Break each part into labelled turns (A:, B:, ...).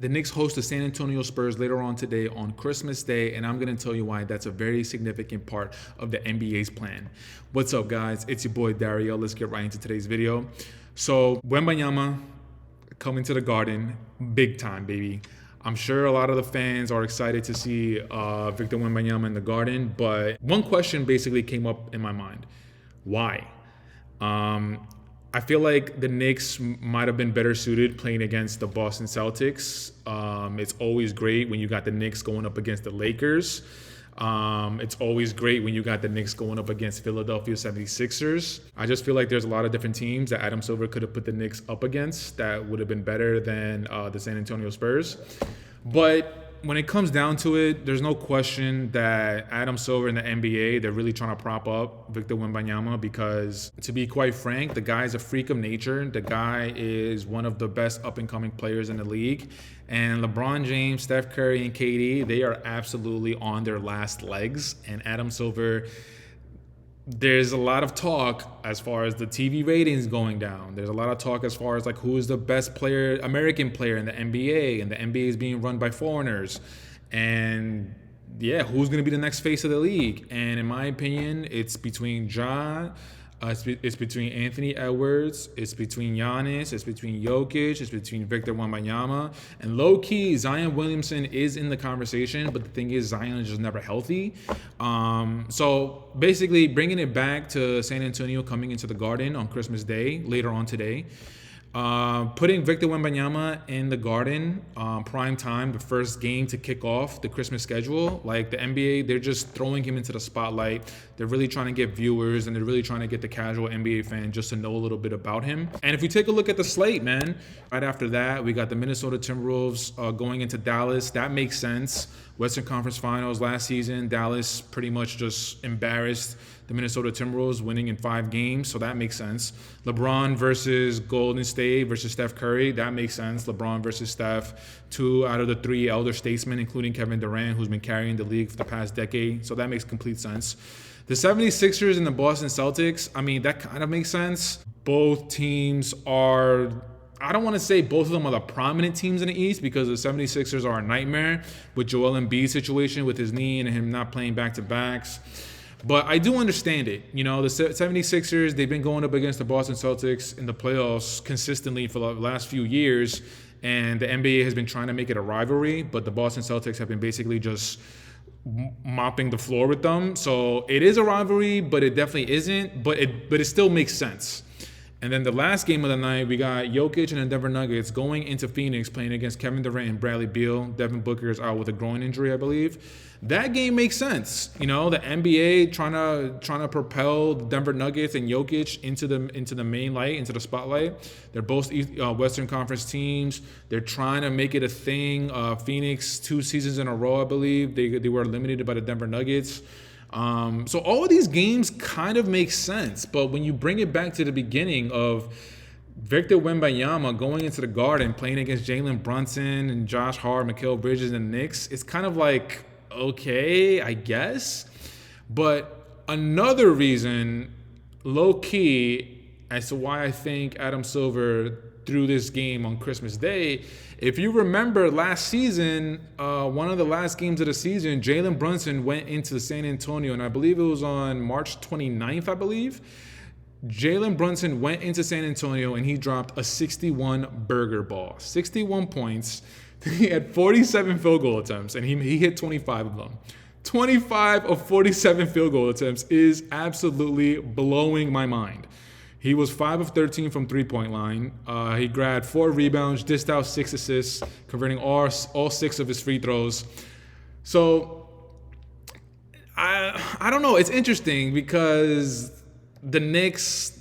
A: The Knicks host the San Antonio Spurs later on today on Christmas Day, and I'm going to tell you why that's a very significant part of the NBA's plan. What's up, guys? It's your boy Dariel. Let's get right into today's video. So, Wembanyama coming to the Garden, big time, baby. I'm sure a lot of the fans are excited to see Victor Wembanyama in the Garden, but one question basically came up in my mind. Why? I feel like the Knicks might have been better suited playing against the Boston Celtics. It's always great when you got the Knicks going up against the Lakers. It's always great when you got the Knicks going up against Philadelphia 76ers. I just feel like there's a lot of different teams that Adam Silver could have put the Knicks up against that would have been better than the San Antonio Spurs. But when it comes down to it, there's no question that Adam Silver and the NBA, they're really trying to prop up Victor Wembanyama because, to be quite frank, the guy is a freak of nature. The guy is one of the best up-and-coming players in the league. And LeBron James, Steph Curry, and KD, they are absolutely on their last legs. And Adam Silver, there's a lot of talk as far as the TV ratings going down. There's a lot of talk as far as like who is the best player, American player in the NBA, and the NBA is being run by foreigners. And yeah, who's going to be the next face of the league? And in my opinion, it's between it's between Anthony Edwards, it's between Giannis, it's between Jokic, it's between Victor Wembanyama, and low-key, Zion Williamson is in the conversation, but the thing is, Zion is just never healthy. So basically, bringing it back to San Antonio coming into the Garden on Christmas Day, later on today, putting Victor Wembanyama in the Garden, prime time, the first game to kick off the Christmas schedule. Like the NBA, they're just throwing him into the spotlight. They're really trying to get viewers, and they're really trying to get the casual NBA fan just to know a little bit about him. And if we take a look at the slate, man, right after that, we got the Minnesota Timberwolves going into Dallas. That makes sense. Western Conference Finals last season, Dallas pretty much just embarrassed the Minnesota Timberwolves, winning in 5 games, so that makes sense. LeBron versus Golden State versus Steph Curry, that makes sense. LeBron versus Steph, 2 out of the 3 elder statesmen, including Kevin Durant, who's been carrying the league for the past decade, so that makes complete sense. The 76ers and the Boston Celtics, I mean, that kind of makes sense. Both teams are, I don't want to say both of them are the prominent teams in the East because the 76ers are a nightmare with Joel Embiid's situation with his knee and him not playing back-to-backs. But I do understand it. You know, the 76ers, they've been going up against the Boston Celtics in the playoffs consistently for the last few years, and the NBA has been trying to make it a rivalry, but the Boston Celtics have been basically just mopping the floor with them. So it is a rivalry, but it definitely isn't, but it still makes sense. And then the last game of the night, we got Jokic and the Denver Nuggets going into Phoenix playing against Kevin Durant and Bradley Beal. Devin Booker is out with a groin injury, I believe. That game makes sense. You know, the NBA trying to propel the Denver Nuggets and Jokic into the main light, into the spotlight. They're both Western Conference teams. They're trying to make it a thing. Phoenix 2 seasons in a row, I believe. They were eliminated by the Denver Nuggets. So all of these games kind of make sense, but when you bring it back to the beginning of Victor Wembanyama going into the Garden, playing against Jalen Brunson and Josh Hart, Mikal Bridges, and the Knicks, it's kind of like, okay, I guess. But another reason, low-key, as to why I think Adam Silver threw this game on Christmas Day, if you remember last season, one of the last games of the season, Jalen Brunson went into San Antonio, and I believe it was on March 29th, I believe. Jalen Brunson went into San Antonio, and he dropped a 61 burger ball, 61 points. He had 47 field goal attempts, and he hit 25 of them. 25 of 47 field goal attempts is absolutely blowing my mind. He was 5 of 13 from three-point line. He grabbed 4 rebounds, dished out 6 assists, converting all 6 of his free throws. So I don't know. It's interesting because the Knicks,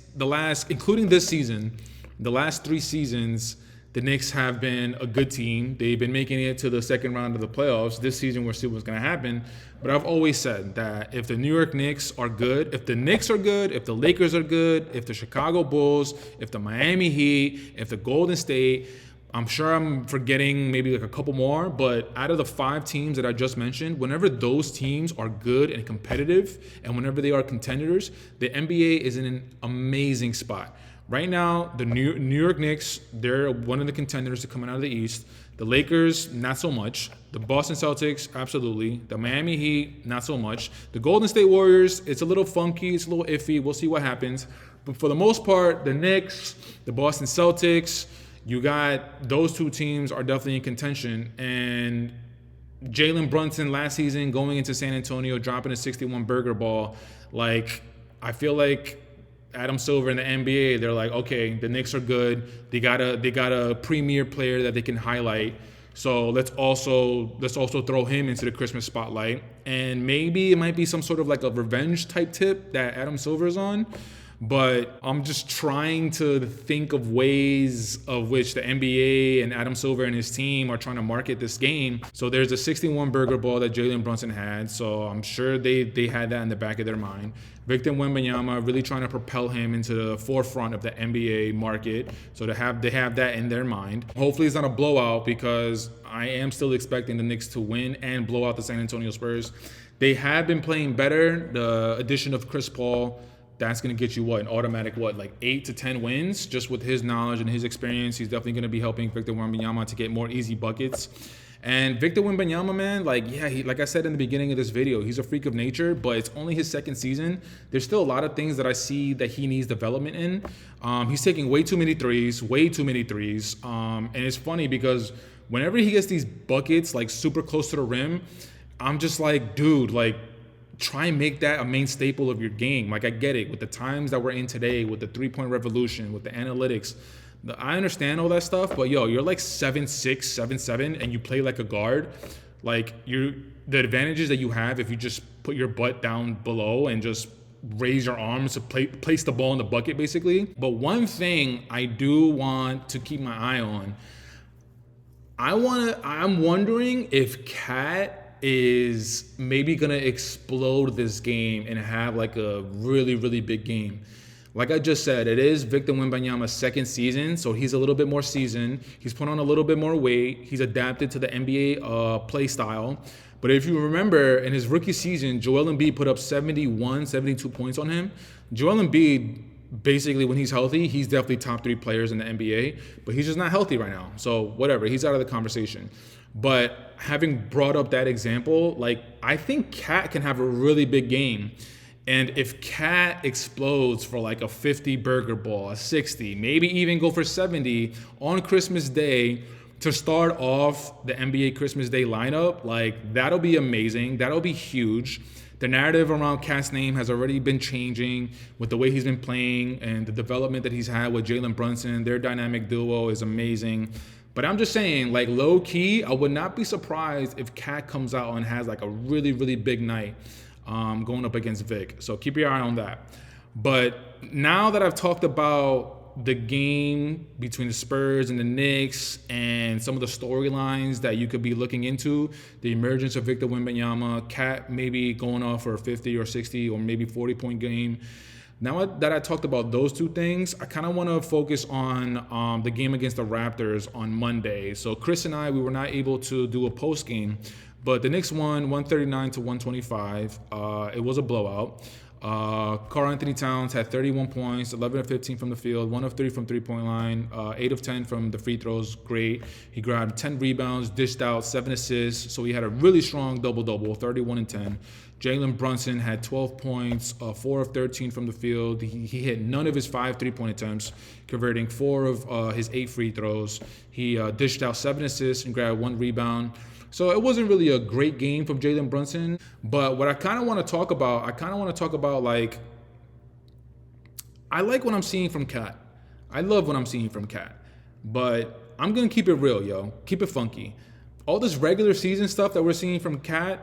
A: including this season, the last 3 seasons, the Knicks have been a good team. They've been making it to the second round of the playoffs. This season, we'll see what's going to happen. But I've always said that if the New York Knicks are good, if the Knicks are good, if the Lakers are good, if the Chicago Bulls, if the Miami Heat, if the Golden State, I'm sure I'm forgetting maybe like a couple more, but out of the 5 teams that I just mentioned, whenever those teams are good and competitive, and whenever they are contenders, the NBA is in an amazing spot. Right now, the New York Knicks, they're one of the contenders to coming out of the East. The Lakers, not so much. The Boston Celtics, absolutely. The Miami Heat, not so much. The Golden State Warriors, it's a little funky. It's a little iffy. We'll see what happens. But for the most part, the Knicks, the Boston Celtics, you got those two teams are definitely in contention. And Jalen Brunson last season going into San Antonio, dropping a 61 burger ball. Like, I feel like Adam Silver in the NBA, they're like, okay, the Knicks are good. They got a premier player that they can highlight. So let's also throw him into the Christmas spotlight. And maybe it might be some sort of like a revenge type tip that Adam Silver's on. But I'm just trying to think of ways of which the NBA and Adam Silver and his team are trying to market this game. So there's a 61 burger ball that Jalen Brunson had. So I'm sure they had that in the back of their mind. Victor Wembanyama really trying to propel him into the forefront of the NBA market. So they have that in their mind. Hopefully it's not a blowout, because I am still expecting the Knicks to win and blow out the San Antonio Spurs. They have been playing better. The addition of Chris Paul, that's going to get you an automatic, like 8 to 10 wins just with his knowledge and his experience. He's definitely going to be helping Victor Wembanyama to get more easy buckets. And Victor Wembanyama, man, like I said in the beginning of this video, he's a freak of nature, but it's only his second season. There's still a lot of things that I see that he needs development in. He's taking way too many threes. And it's funny because whenever he gets these buckets like super close to the rim, I'm just like, dude, like, try and make that a main staple of your game. Like, I get it with the times that we're in today, with the three-point revolution, with the analytics. I understand all that stuff, but you're like 7'6", 7'7", and you play like a guard. Like, the advantages that you have if you just put your butt down below and just raise your arms to place the ball in the bucket, basically. But one thing I do want to keep my eye on, I'm wondering if KAT is maybe gonna explode this game and have like a really, really big game. Like I just said, it is Victor Wembanyama's second season, so he's a little bit more seasoned. He's put on a little bit more weight. He's adapted to the NBA play style. But if you remember, in his rookie season, Joel Embiid put up 71, 72 points on him. Joel Embiid, basically, when he's healthy, he's definitely top 3 players in the NBA, but he's just not healthy right now. So whatever, he's out of the conversation. But having brought up that example, like, I think KAT can have a really big game. And if KAT explodes for like a 50 burger ball, a 60, maybe even go for 70 on Christmas Day to start off the NBA Christmas Day lineup, like, that'll be amazing. That'll be huge. The narrative around KAT's name has already been changing with the way he's been playing and the development that he's had with Jalen Brunson. Their dynamic duo is amazing. But I'm just saying, like, low key, I would not be surprised if KAT comes out and has like a really, really big night going up against Vic. So keep your eye on that. But now that I've talked about the game between the Spurs and the Knicks and some of the storylines that you could be looking into, the emergence of Victor Wembanyama, KAT maybe going off for a 50 or 60 or maybe 40-point game. Now that I talked about those two things, I kind of want to focus on the game against the Raptors on Monday. So Chris and I, we were not able to do a post game, but the Knicks won 139 to 125. It was a blowout. Karl Anthony Towns had 31 points, 11 of 15 from the field, 1 of 3 from three-point line, 8 of 10 from the free throws. Great. He grabbed 10 rebounds, dished out 7 assists. So he had a really strong double-double, 31 and 10. Jalen Brunson had 12 points, 4 of 13 from the field. He hit none of his 5 three-point attempts, converting 4 of his 8 free throws. He dished out 7 assists and grabbed 1 rebound. So it wasn't really a great game from Jalen Brunson. But what I kind of want to talk about, like, I like what I'm seeing from KAT. I love what I'm seeing from KAT. But I'm going to keep it real, yo. Keep it funky. All this regular season stuff that we're seeing from KAT,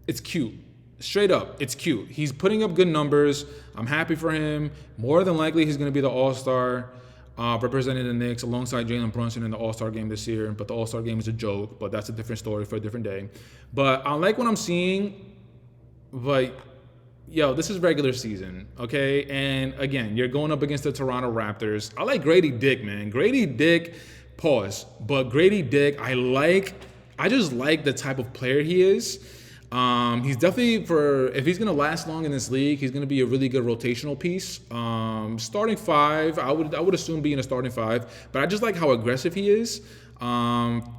A: it's cute. Straight up, it's cute. He's putting up good numbers. I'm happy for him. More than likely, he's going to be the all-star representing the Knicks alongside Jalen Brunson in the all-star game this year. But the all-star game is a joke, but that's a different story for a different day. But I like what I'm seeing. But, yo, this is regular season, okay? And, again, you're going up against the Toronto Raptors. I like Grady Dick, man. Grady Dick, pause. But Grady Dick, I just like the type of player he is. He's definitely, if he's going to last long in this league, he's going to be a really good rotational piece. Starting 5, I would assume being a starting 5, but I just like how aggressive he is.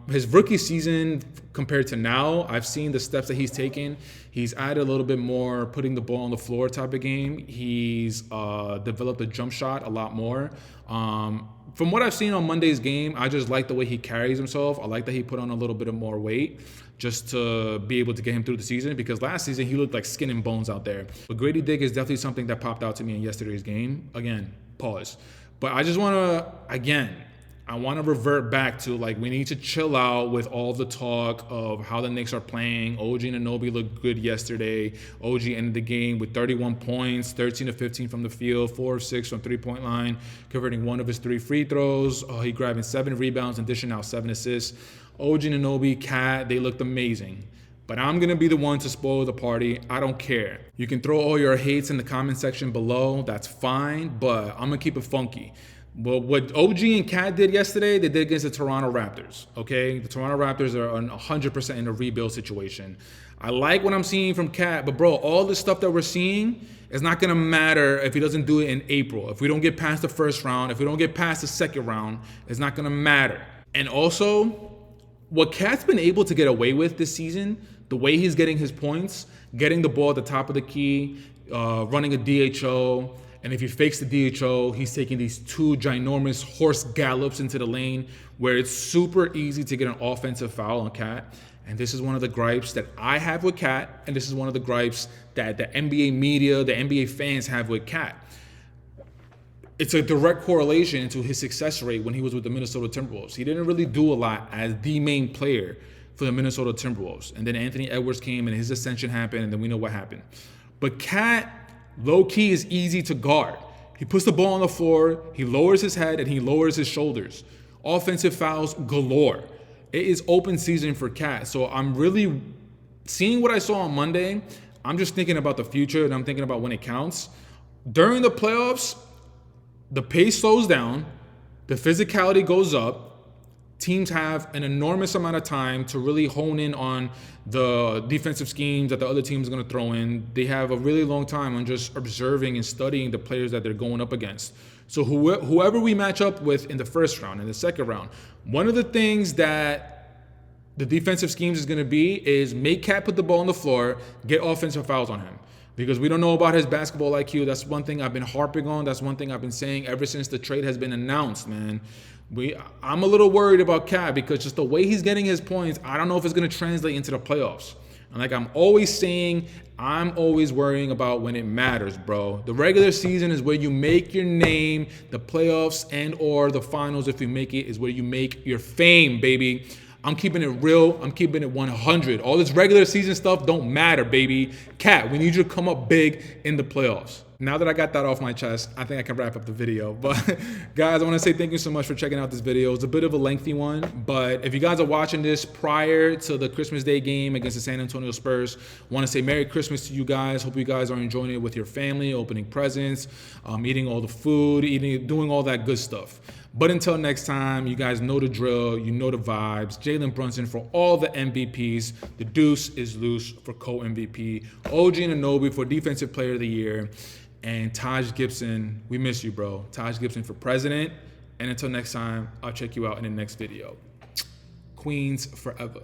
A: His rookie season compared to now, I've seen the steps that he's taken. He's added a little bit more putting the ball on the floor type of game. He's developed a jump shot a lot more. From what I've seen on Monday's game, I just like the way he carries himself. I like that he put on a little bit of more weight just to be able to get him through the season, because last season he looked like skin and bones out there. But Grady Dick is definitely something that popped out to me in yesterday's game. Again, pause. But I just want to, I want to revert back to, like, we need to chill out with all the talk of how the Knicks are playing. OG Anunoby looked good yesterday. OG ended the game with 31 points, 13 of 15 from the field, 4 of 6 from three-point line, converting 1 of his 3 free throws. He grabbing 7 rebounds and dishing out 7 assists. OG Anunoby, KAT, they looked amazing. But I'm going to be the one to spoil the party. I don't care. You can throw all your hates in the comment section below. That's fine, but I'm going to keep it funky. Well, what OG and KAT did yesterday, they did against the Toronto Raptors, okay? The Toronto Raptors are 100% in a rebuild situation. I like what I'm seeing from KAT, but bro, all the stuff that we're seeing is not going to matter if he doesn't do it in April. If we don't get past the first round, if we don't get past the second round, it's not going to matter. And also, what KAT's been able to get away with this season, the way he's getting his points, getting the ball at the top of the key, running a DHO, and if he fakes the DHO, he's taking these 2 ginormous horse gallops into the lane where it's super easy to get an offensive foul on KAT. And this is one of the gripes that I have with KAT, and this is one of the gripes that the NBA media, the NBA fans have with KAT. It's a direct correlation to his success rate when he was with the Minnesota Timberwolves. He didn't really do a lot as the main player for the Minnesota Timberwolves. And then Anthony Edwards came and his ascension happened, and then we know what happened. But KAT, low-key, is easy to guard. He puts the ball on the floor, he lowers his head, and he lowers his shoulders. Offensive fouls galore. It is open season for KAT. So I'm really seeing what I saw on Monday. I'm just thinking about the future, and I'm thinking about when it counts. During the playoffs, the pace slows down, the physicality goes up. Teams have an enormous amount of time to really hone in on the defensive schemes that the other team is going to throw in. They have a really long time on just observing and studying the players that they're going up against. So whoever we match up with in the first round, in the second round, one of the things that the defensive schemes is going to be is make KAT put the ball on the floor, get offensive fouls on him. Because we don't know about his basketball IQ. That's one thing I've been harping on. That's one thing I've been saying ever since the trade has been announced, man. I'm a little worried about KAT because just the way he's getting his points, I don't know if it's going to translate into the playoffs. And like I'm always saying, I'm always worrying about when it matters, bro. The regular season is where you make your name. The playoffs and or the finals, if you make it, is where you make your fame, baby. I'm keeping it real. I'm keeping it 100. All this regular season stuff don't matter, baby. KAT, we need you to come up big in the playoffs. Now that I got that off my chest, I think I can wrap up the video. But guys, I want to say thank you so much for checking out this video. It's a bit of a lengthy one, but if you guys are watching this prior to the Christmas Day game against the San Antonio Spurs, I want to say Merry Christmas to you guys. Hope you guys are enjoying it with your family, opening presents, eating all the food, doing all that good stuff. But until next time, you guys know the drill. You know the vibes. Jalen Brunson for all the MVPs. The deuce is loose for co-MVP. OG Anunoby for Defensive Player of the Year. And Taj Gibson, we miss you, bro. Taj Gibson for president. And until next time, I'll check you out in the next video. Queens forever.